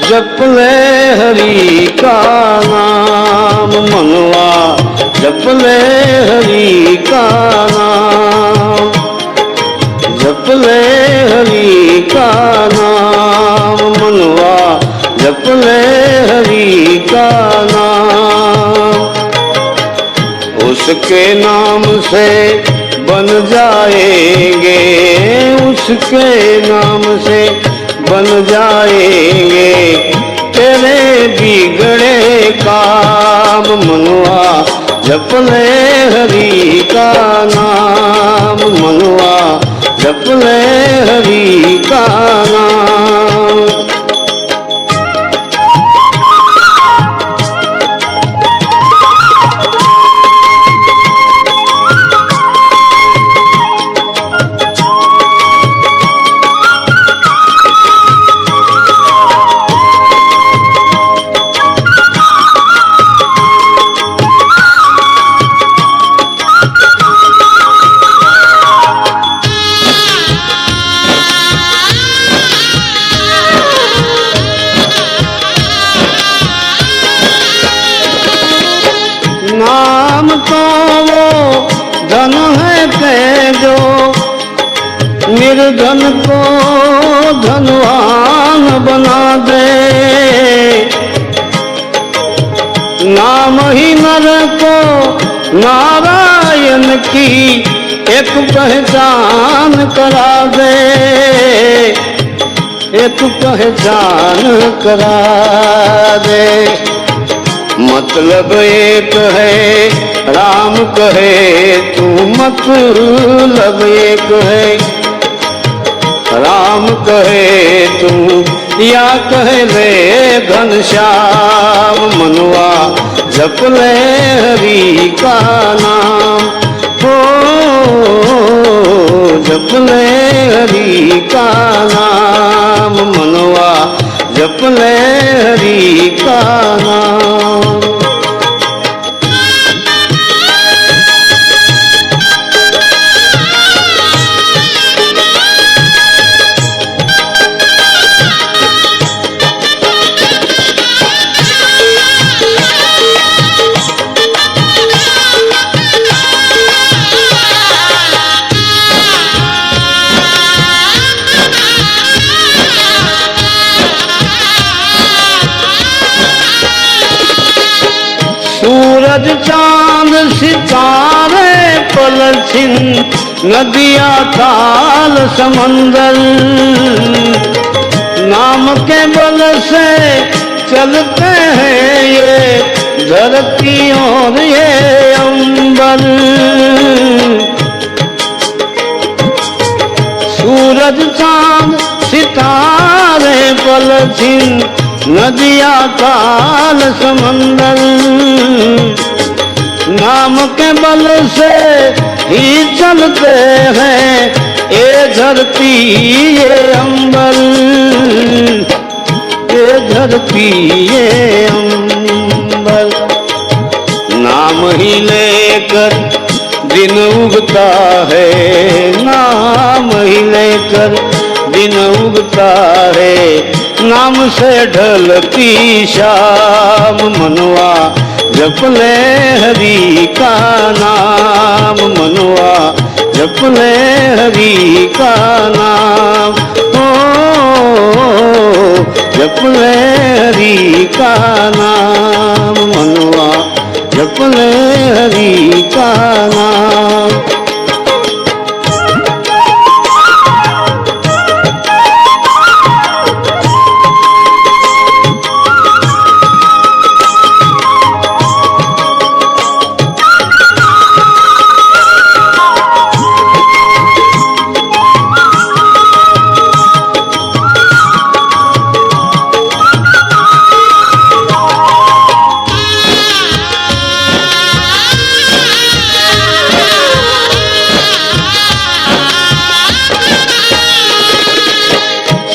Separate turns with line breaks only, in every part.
जप ले हरि का नाम मनवा, जप ले हरि का नाम, जप ले हरि का नाम मनवा, जप ले हरि का नाम। उसके नाम से बन जाएंगे, उसके नाम से बन जाएंगे तेरे बिगड़े काम मनवा, जप ले हरि का नाम मनवा, जप ले हरि का नाम। नाम तो वो धन है के जो निर्धन को धनवान बना दे, नाम ही नर को नारायण की एक पहचान करा दे, एक पहचान करा दे। मतलब एक है राम कहे तू, मतलब एक है राम कहे तू, या कहे ले घनश्याम मनवा, जप ले हरि का नाम हो, जप ले हरि का नाम मनवा, जप ले हरि का नाम। सूरज चांद सितारे पलछिन, नदियाँ थाल समंदर, नाम के बल से चलते हैं ये धरती और ये अंबर। सूरज चांद सितारे पलछिन, नदियाँ ताल समंदर, नाम के बल से ही चलते हैं ये धरती ये अंबर, ये धरती ये अंबर। नाम ही लेकर दिन उगता है, नाम ही लेकर दिन उगता है, नाम से ढलती शाम मनवा, जप ले हरि का नाम मनवा, जप ले हरि का नाम हो, जप ले हरि का नाम मनवा, जप ले हरि का नाम।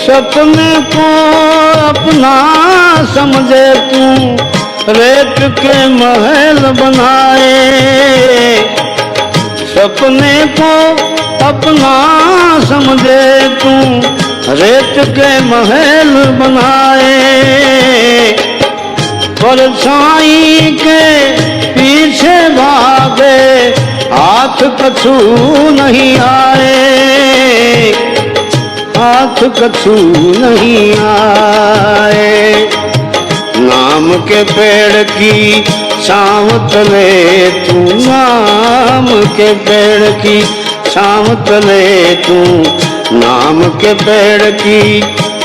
सपने को अपना समझे तू, रेत के महल बनाए, सपने को अपना समझे तू, रेत के महल बनाए, परछाई के पीछे भागे, हाथ कछु नहीं आए, हाथ कछु नहीं आए। नाम के पेड़ की छाँव तले तू, नाम के पेड़ की छाँव तले तू, नाम के पेड़ की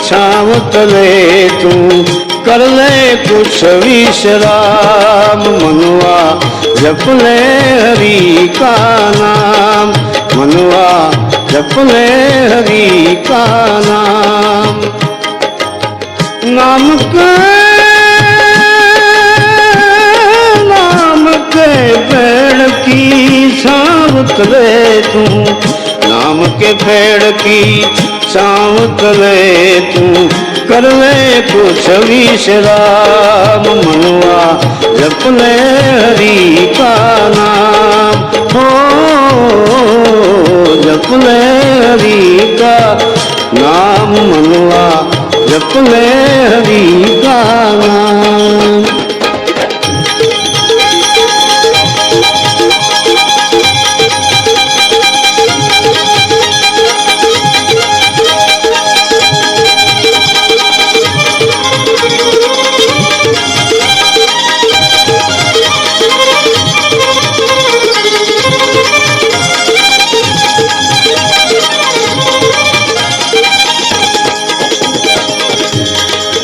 छाँव तले तू, कर ले कुछ विश्राम, मनुआ जप ले हरि का नाम, मनुआ जप ले हरि का नाम। नाम के पेड़ की छाँव तले तू, नाम के पेड़ की छाँव तले तू, कर ले कुछ विश्राम, मनुआ जप ले हरि का नाम, हो जप ले हरि का नाम, मनुआ जप ले हरि का नाम।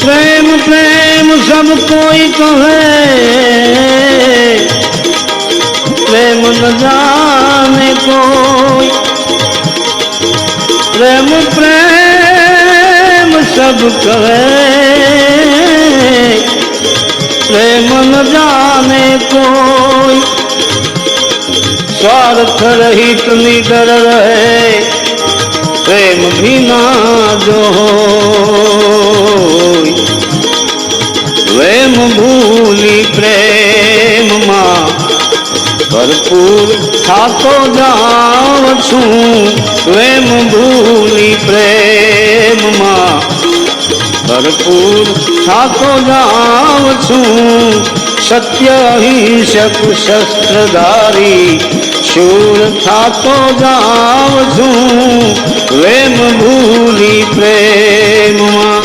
प्रेम प्रेम सब कोई कहे, प्रेम न जाने कोई, प्रेम प्रेम सब कहे, प्रेम न जाने कोई, स्वार्थ रहित निडर रहे, प्रेम भी ना जो प्रेम भूली प्रेम माँ भरपूर थातो जाऊं छूं, प्रेम भूली प्रेम माँ भरपूर थातो जाऊं छूं, सत्य अहिंसक शस्त्रधारी शूर थातो जाऊं छूं, प्रेम भूली प्रेम माँ।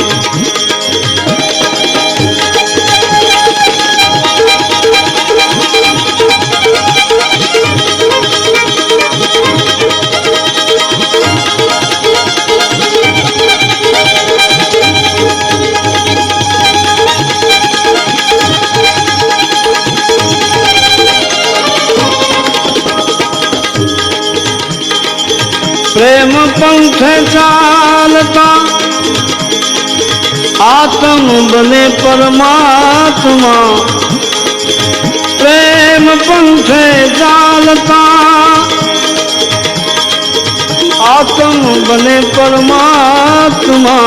प्रेम पंथ चालता आत्म बने परमात्मा, प्रेम पंथ चालता आत्म बने परमात्मा,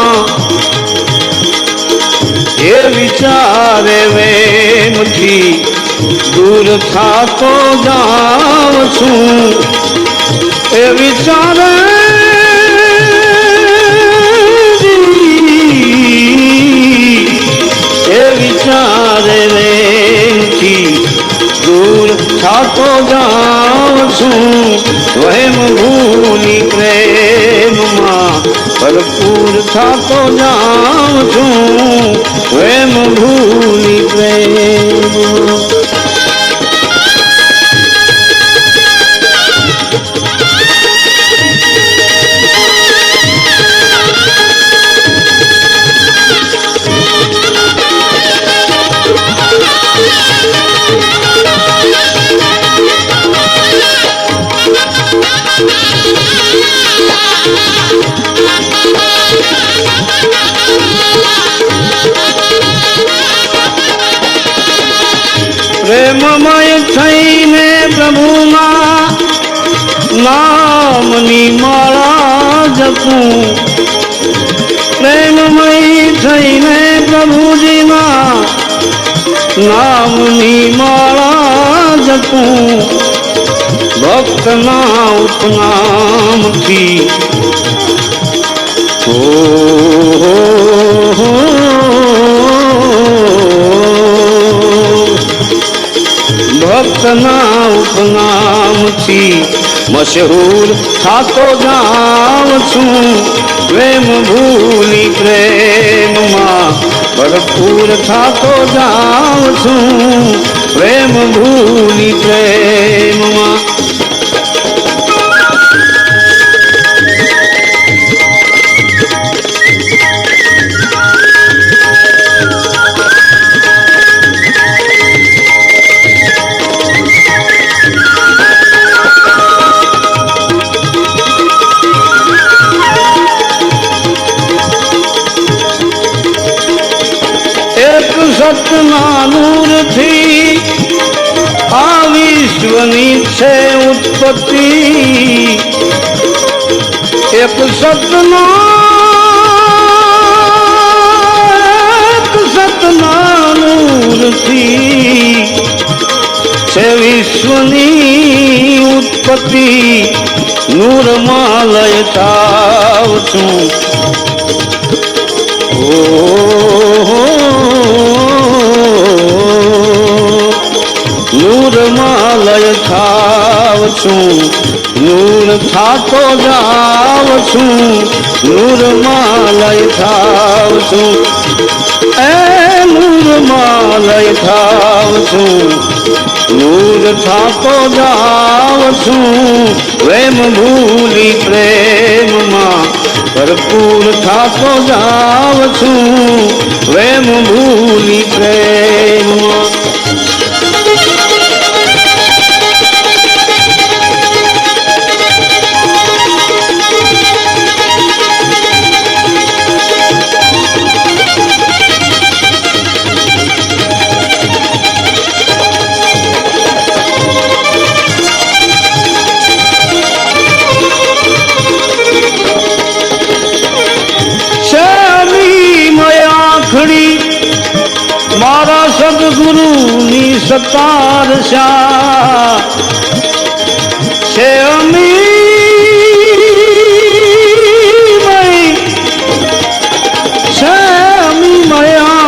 ये विचारे वेम की दूर था तो जाऊं छूं, ए विचार की दूर था तो जाऊं छूं, स्वयं भूली प्रेम माँ भरपूर था तो जाऊं छूं, स्वयं भूली प्रेम। प्रेममय थईने प्रभुना नामनी माळा जपूं, प्रेममय थईने प्रभुजीना नामनी माळा जपूं, भक्तना उपनाम थी ભક્તના ઉપનામથી મશહૂર થાતો જાઉં છું. પ્રેમ ભૂલી પ્રેમમાં ભરપૂર થાતો જાઉં છું. પ્રેમ ભૂલી પ્રેમમાં. સતના નૂરથી આ વિશ્વની છે ઉત્પત્તિ. એક સતના નૂરથી છે વિશ્વની ઉત્પત્તિ. નૂરમાં લય થાવ છું. નૂરમાં લય થાવ છું. નૂર થાતો જાવ છું. નૂરમાં લય થાવ છું. એ નૂરમાં લય થાવ છું. નૂર થાતો જાવ છું. પ્રેમ ભૂલી પ્રેમમાં ભરપૂર થાતો જાવ છું. પ્રેમ ભૂલી પ્રેમમાં. મારા સદગુરુની સતાર શા છે.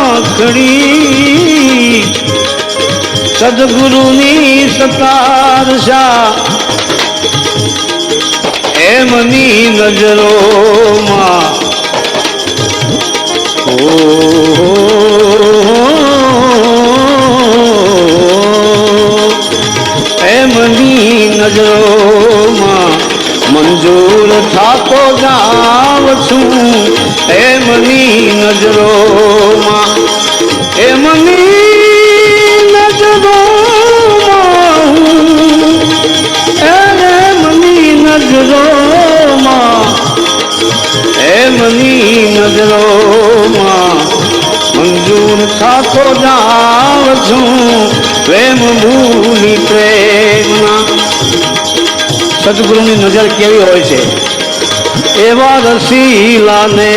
આખડી સદગુરુની સતાર શા. એમની નજરોમાં એમની નજરોમાં મંજૂર થાતો જાવ છું. એમની નજરોમાં એમની નજરોમાં એમની નજરોમાં એમની નજરોમાં મંજૂર થાતો જાવ છું. પ્રેમ ભૂલી પ્રેમના. સદગુરુની નજર કેવી હોય છે? એવા રસીલાને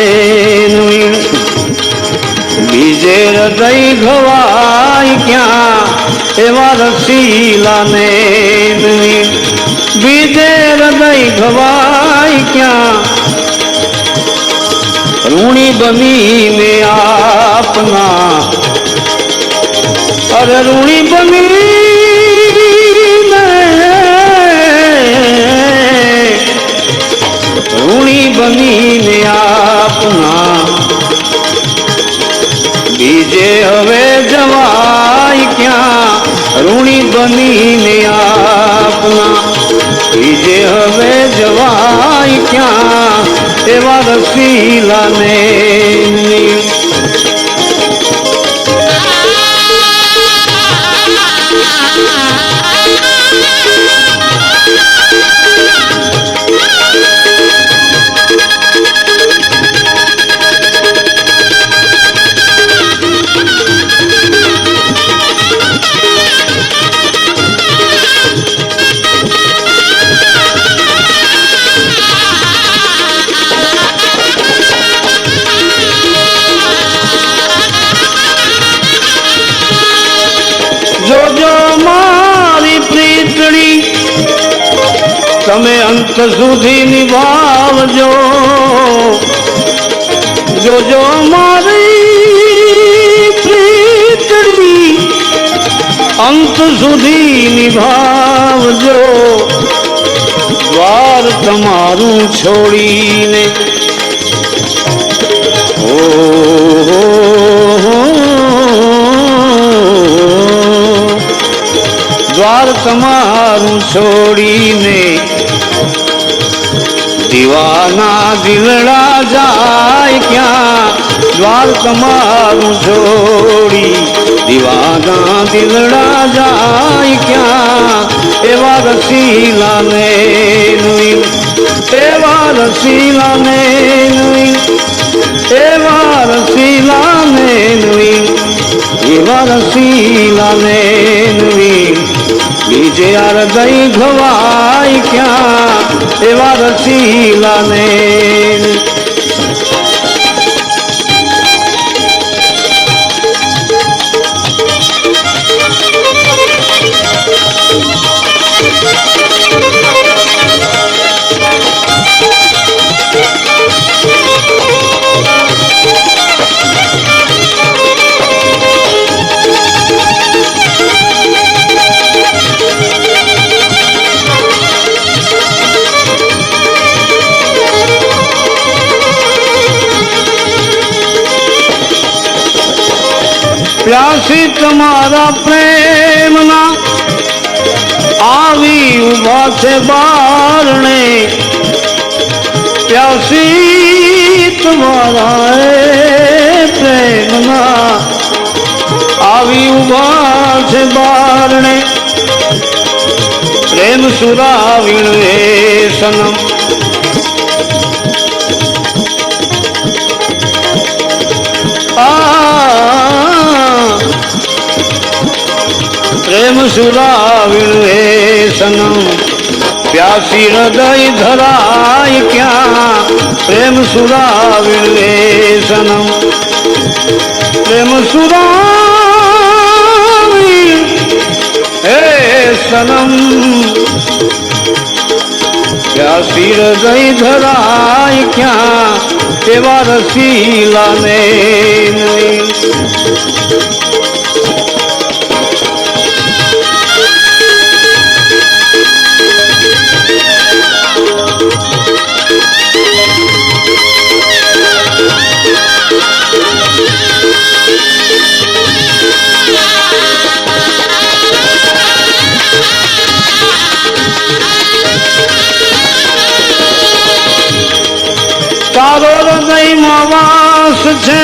બીજે હૃદય ઘવાય ક્યાં. એવા રસીલાને બીજે હૃદય ઘવાય ક્યાં. ઋણી બનીને આપના અરે ઋણી બનીને ઋણી બનીને આપના બીજે હવે જવાય ક્યાં. ઋણી બનીને આપના બીજે હવે જવાય ક્યાં. એવા રસીલાને તમે અંત સુધી નિભાવજો. જોજો મારી પ્રીતડી અંત સુધી નિભાવજો દ્વાર તમારું છોડીને દ્વાર તમારું છોડીને દીવાના દિલડા જાય ક્યાં દ્વાર તમારું છોડી દીવાના દિલડા જાય ક્યાં એવા રસીલાને એવા રસીલાને એવા રસીલાને એવા રસીલાને બીજે હૃદય ઘવાય ક્યાં એવા રસીલાને પ્યાસી તમારા પ્રેમના આવી ઉભા છે બારણે પ્યાસી તમારા પ્રેમના આવી ઉભા છે બારણે પ્રેમ સુરાવીણ સનમ પ્રેમ સુરાવીણ સનમ પ્યાસી હૃદય ધરાય ક્યાં પ્રેમ સુરાવીણ સનમ પ્રેમ સુરાવીણ હે સનમ પ્યાસી હૃદય ધરાય ક્યાં એવા રસીલાને તારો હૃદયમાં વાસ છે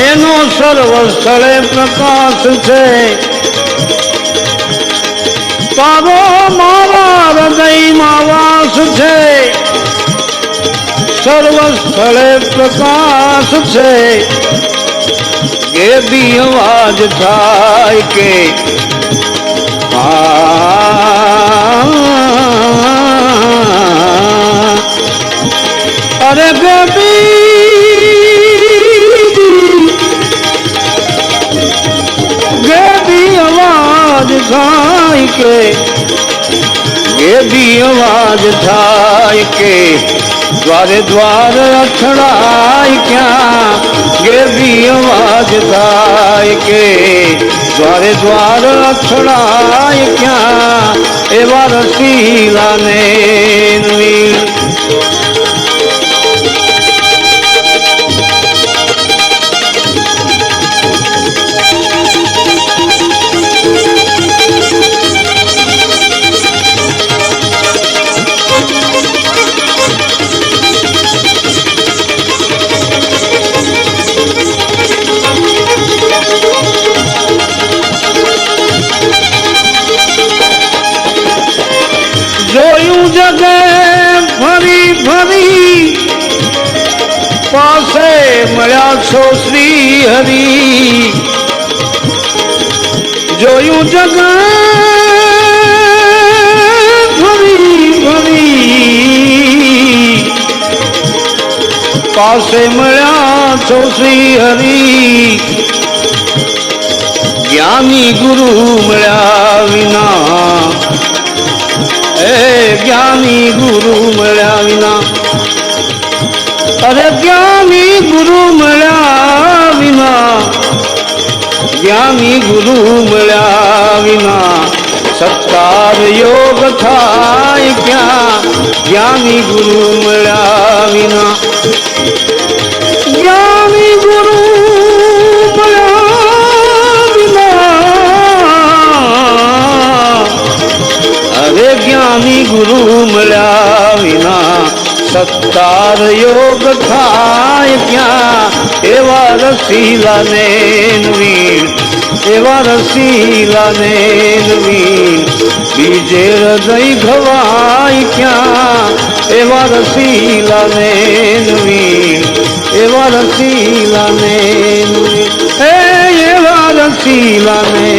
એનો સર્વ સ્થળે પ્રકાશ છે તારો મારા હૃદયમાં વાસ છે સર્વ સ્થળે પ્રકાશ છે ગેબી અવાજ થાય કે અરે ગેબી અવાજ થાય કે ગેબી અવાજ થાય કે દ્વારે દ્વાર અથડાય ક્યાં ગેબી અવાજ થાય કે દ્વારે દ્વાર અથડાય ક્યાં એવા રસીલાને જોયું જગે ફરી ફરી પાસે મળ્યા છો શ્રી હરિ જોયું જગ ફરી ફરી પાસે મળ્યા છો શ્રી હરિ જ્ઞાની ગુરુ મળ્યા વિના જ્ઞાની ગુરુ મળ્યા વિના અરે જ્ઞાની ગુરુ મળ્યા વિના, જ્ઞાની ગુરુ મળ્યા વિના સત્કાર યોગ થાય ક્યાં? જ્ઞાની ગુરુ મળ્યા વિના, જ્ઞાની ગુરુ મળ્યા વિના, અરે જ્ઞાની ગુરુ મળ્યા વિના સત્કાર યોગ થાય ક્યાં? એવા રસીલાને નવીન, એવા રસીલાને નવીન બીજે હૃદય ઘવાય ક્યાં? એવા રસીલાને નવીન, એવા રસીલાને નવીન, એવા રસીલાને